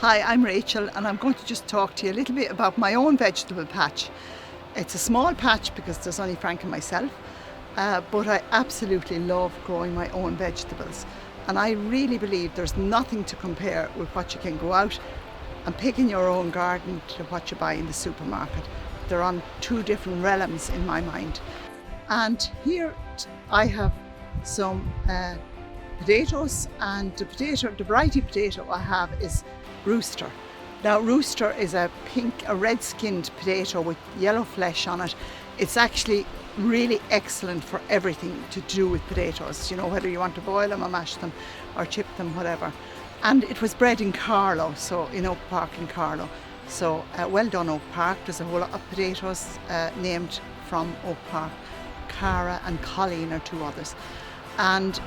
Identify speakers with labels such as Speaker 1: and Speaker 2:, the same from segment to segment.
Speaker 1: Hi, I'm Rachel and I'm going to just talk to you a little bit about my own vegetable patch. It's a small patch because there's only Frank and myself, but I absolutely love growing my own vegetables. And I really believe there's nothing to compare with what you can go out and pick in your own garden to what you buy in the supermarket. They're on two different realms in my mind. And here I have some potatoes, and the variety potato I have is Rooster. Now Rooster is a red-skinned potato with yellow flesh on it. It's actually really excellent for everything to do with potatoes, you know, whether you want to boil them or mash them or chip them, whatever. And it was bred in Carlow, so in Oak Park in Carlow. So well done Oak Park. There's a whole lot of potatoes named from Oak Park. Cara and Colleen are two others. And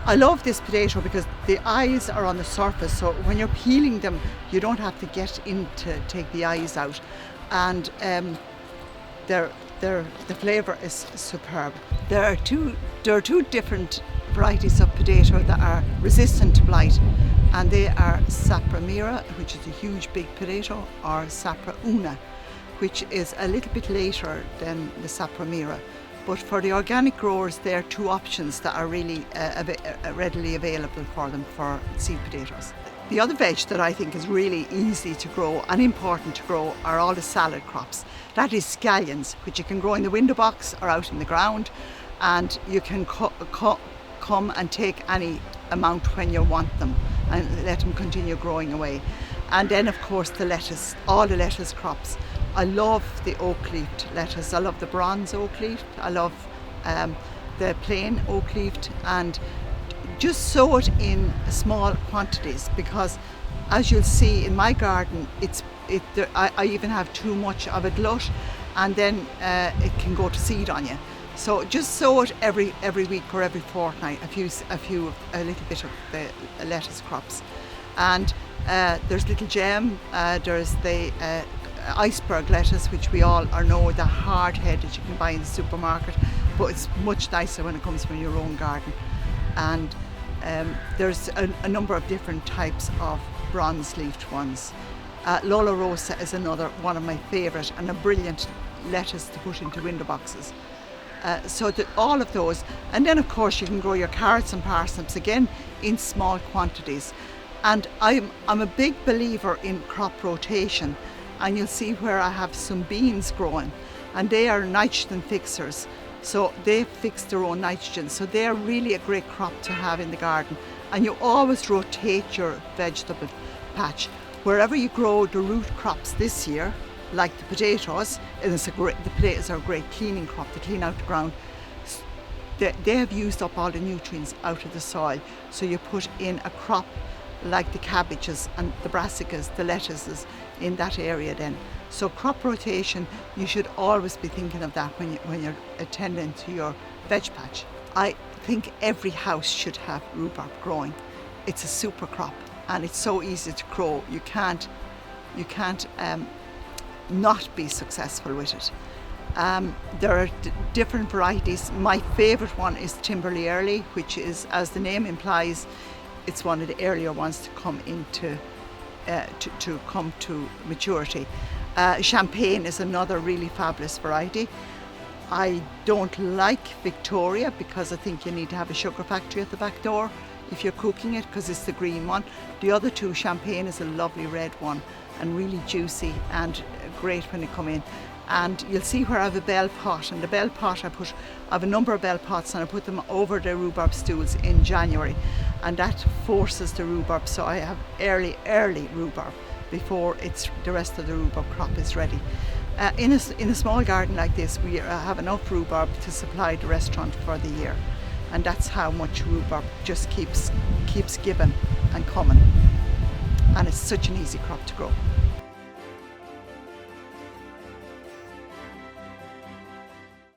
Speaker 1: I love this potato because the eyes are on the surface, so when you're peeling them you don't have to get in to take the eyes out, and the flavour is superb. There are two different varieties of potato that are resistant to blight, and they are Sapra Mira, which is a huge big potato, or Sapra Una, which is a little bit later than the Sapra Mira. But for the organic growers, there are two options that are really readily available for them for seed potatoes. The other veg that I think is really easy to grow and important to grow are all the salad crops. That is scallions, which you can grow in the window box or out in the ground, and you can come and take any amount when you want them and let them continue growing away. And then of course the lettuce, all the lettuce crops. I love the oak-leafed lettuce. I love the bronze oak-leafed. I love the plain oak-leafed, and just sow it in small quantities, because as you'll see in my garden, I even have too much of a glut, and then it can go to seed on you. So just sow it every week or every fortnight, a little bit of the lettuce crops. And there's little gem, there's the iceberg lettuce, which we all know the hard-headed you can buy in the supermarket, but it's much nicer when it comes from your own garden. And there's a number of different types of bronze-leafed ones. Lola Rosa is another one of my favourite, and a brilliant lettuce to put into window boxes. So all of those, and then of course you can grow your carrots and parsnips again in small quantities. And I'm a big believer in crop rotation, and you'll see where I have some beans growing, and they are nitrogen fixers, so they fix their own nitrogen, so they're really a great crop to have in the garden. And you always rotate your vegetable patch. Wherever you grow the root crops this year, like the potatoes, and the potatoes are a great cleaning crop to clean out the ground. They have used up all the nutrients out of the soil, so you put in a crop like the cabbages and the brassicas, the lettuces in that area then. So crop rotation, you should always be thinking of that when you're attending to your veg patch. I think every house should have rhubarb growing. It's a super crop and it's so easy to grow. You can't not be successful with it. There are different varieties. My favourite one is Timberley Early, which is, as the name implies, it's one of the earlier ones to come into to come to maturity. Champagne is another really fabulous variety. I don't like Victoria because I think you need to have a sugar factory at the back door if you're cooking it, because it's the green one. The other two, Champagne is a lovely red one and really juicy and great when they come in. And you'll see where I have a bell pot, and the bell pot I have a number of bell pots, and I put them over the rhubarb stools in January, and that forces the rhubarb, so I have early rhubarb before the rest of the rhubarb crop is ready. In a small garden like this, we have enough rhubarb to supply the restaurant for the year, and that's how much rhubarb just keeps giving and coming, and it's such an easy crop to grow.